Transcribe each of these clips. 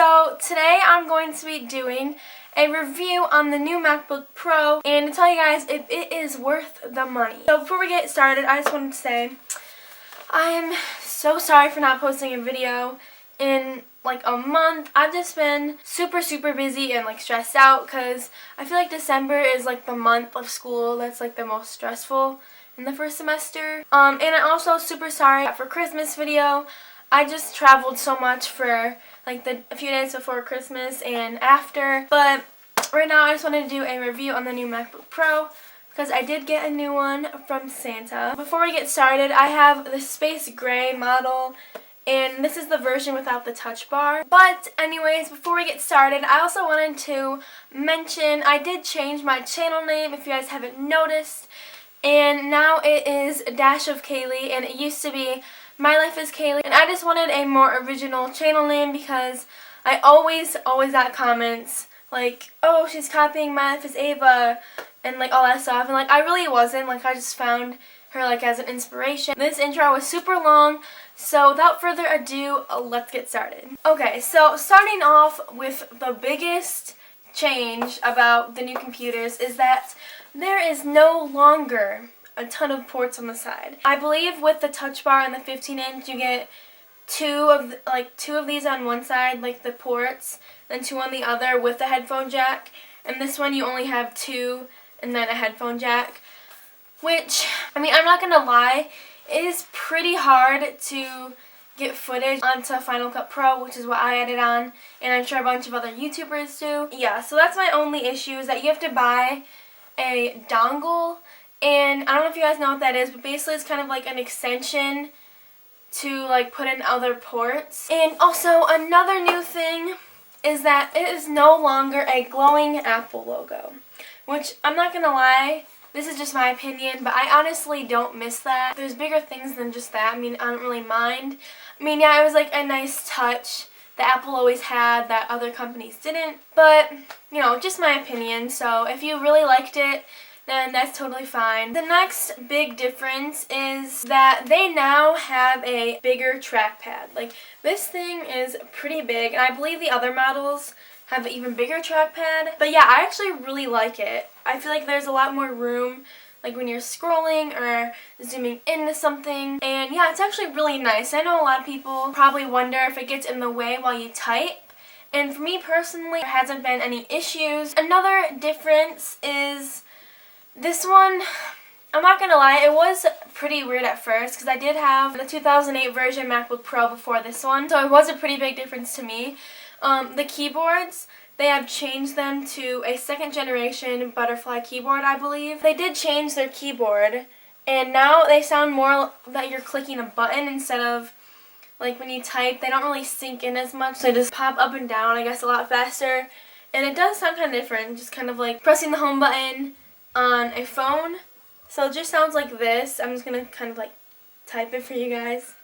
So today I'm going to be doing a review on the new MacBook Pro and to tell you guys if it is worth the money. So before we get started, I just wanted to say I'm so sorry for not posting a video in like a month. I've just been super busy and like stressed out because I feel like December is like the month of school that's like the most stressful in the first semester. And I'm also super sorry for Christmas video. I just traveled so much for like a few days before Christmas and after. But right now I just wanted to do a review on the new MacBook Pro because I did get a new one from Santa. Before we get started, I have the space gray model and this is the version without the touch bar. But anyways, before we get started, I also wanted to mention I did change my channel name if you guys haven't noticed. And now it is DashOfKailey and it used to be My Life is Kailey, and I just wanted a more original channel name because I always got comments like, oh, she's copying My Life is Ava and like all that stuff, and like I really wasn't. Like I just found her like as an inspiration. This intro was super long, so without further ado, let's get started. Okay, so starting off with the biggest change about the new computers is that there is no longer a ton of ports on the side. I believe with the touch bar and the 15-inch you get two of these on one side, like the ports, then two on the other with the headphone jack, and this one you only have two and then a headphone jack, which, I mean, I'm not gonna lie, it is pretty hard to get footage onto Final Cut Pro, which is what I added on, and I'm sure a bunch of other YouTubers do. Yeah, so that's my only issue, is that you have to buy a dongle. And I don't know if you guys know what that is, but basically it's kind of like an extension to like put in other ports. And also another new thing is that it is no longer a glowing Apple logo, which I'm not gonna lie, this is just my opinion, but I honestly don't miss that. There's bigger things than just that. I mean, I don't really mind. I mean, yeah, it was like a nice touch that Apple always had that other companies didn't, but you know, just my opinion. So if you really liked it, then that's totally fine. The next big difference is that they now have a bigger trackpad. Like, this thing is pretty big, and I believe the other models have an even bigger trackpad. But yeah, I actually really like it. I feel like there's a lot more room, like when you're scrolling or zooming into something. And yeah, it's actually really nice. I know a lot of people probably wonder if it gets in the way while you type. And for me personally, there hasn't been any issues. Another difference is this one, I'm not gonna lie, it was pretty weird at first because I did have the 2008 version MacBook Pro before this one, so it was a pretty big difference to me. The keyboards, they have changed them to a second generation butterfly keyboard, I believe. They did change their keyboard, and now they sound more that you're clicking a button instead of like when you type. They don't really sink in as much, they just pop up and down, I guess, a lot faster. And it does sound kind of different, just kind of like pressing the home button on a phone. So it just sounds like this. I'm just gonna kind of like type it for you guys.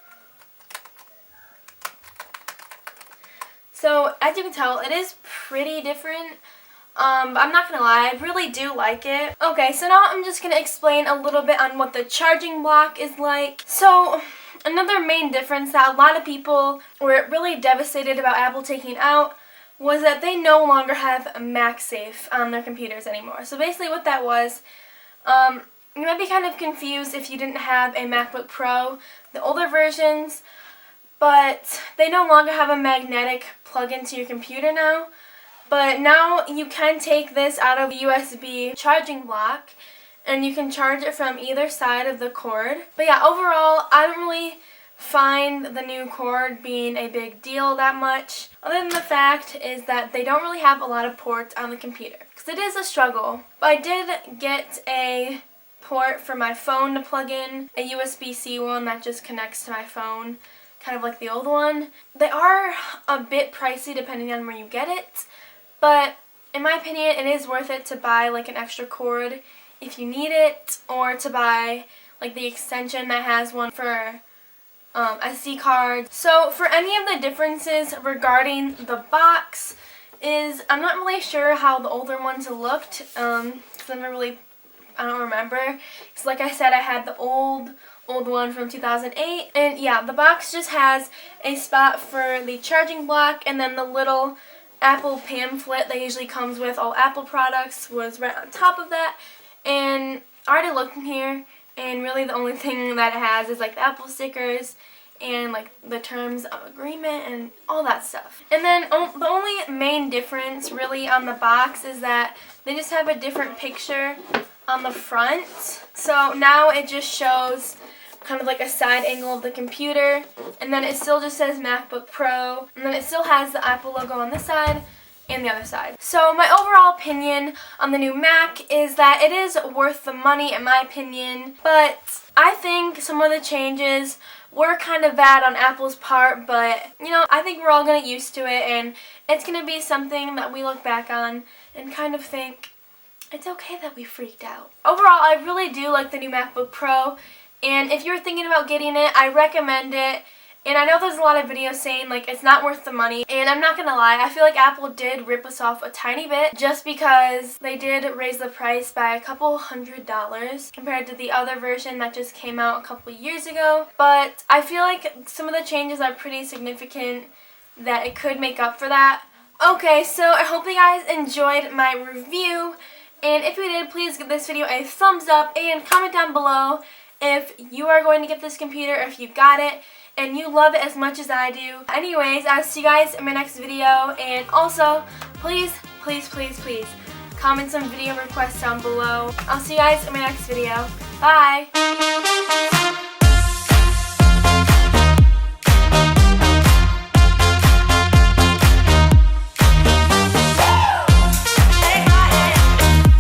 So as you can tell, it is pretty different, but I'm not gonna lie, I really do like it. Okay, so now I'm just gonna explain a little bit on what the charging block is like. So another main difference that a lot of people were really devastated about Apple taking out was that they no longer have MagSafe on their computers anymore. So basically what that was, you might be kind of confused if you didn't have a MacBook Pro, the older versions, but they no longer have a magnetic plug-in to your computer now. But now you can take this out of the USB charging block and you can charge it from either side of the cord. But yeah, overall, I don't really find the new cord being a big deal that much, other than the fact is that they don't really have a lot of ports on the computer because it is a struggle. But I did get a port for my phone to plug in, a USB-C one that just connects to my phone, kind of like the old one. They are a bit pricey depending on where you get it, but in my opinion it is worth it to buy like an extra cord if you need it, or to buy like the extension that has one for SD cards. So for any of the differences regarding the box is, I'm not really sure how the older ones looked, because I don't remember. Because like I said, I had the old old one from 2008. And yeah, the box just has a spot for the charging block, and then the little Apple pamphlet that usually comes with all Apple products was right on top of that. And I already looked in here, and really the only thing that it has is like the Apple stickers and like the terms of agreement and all that stuff. And then the only main difference really on the box is that they just have a different picture on the front. So now it just shows kind of like a side angle of the computer, and then it still just says MacBook Pro, and then it still has the Apple logo on this side and the other side. So my overall opinion on the new Mac is that it is worth the money in my opinion, but I think some of the changes were kind of bad on Apple's part, but you know, I think we're all going to get used to it, and it's going to be something that we look back on and kind of think it's okay that we freaked out. Overall, I really do like the new MacBook Pro, and if you're thinking about getting it, I recommend it. And I know there's a lot of videos saying like it's not worth the money, and I'm not gonna lie, I feel like Apple did rip us off a tiny bit just because they did raise the price by a couple $100 compared to the other version that just came out a couple years ago. But I feel like some of the changes are pretty significant that it could make up for that. Okay, so I hope you guys enjoyed my review, and if you did, please give this video a thumbs up and comment down below if you are going to get this computer or if you got it and you love it as much as I do. Anyways, I'll see you guys in my next video, and also please comment some video requests down below. I'll see you guys in my next video. Bye!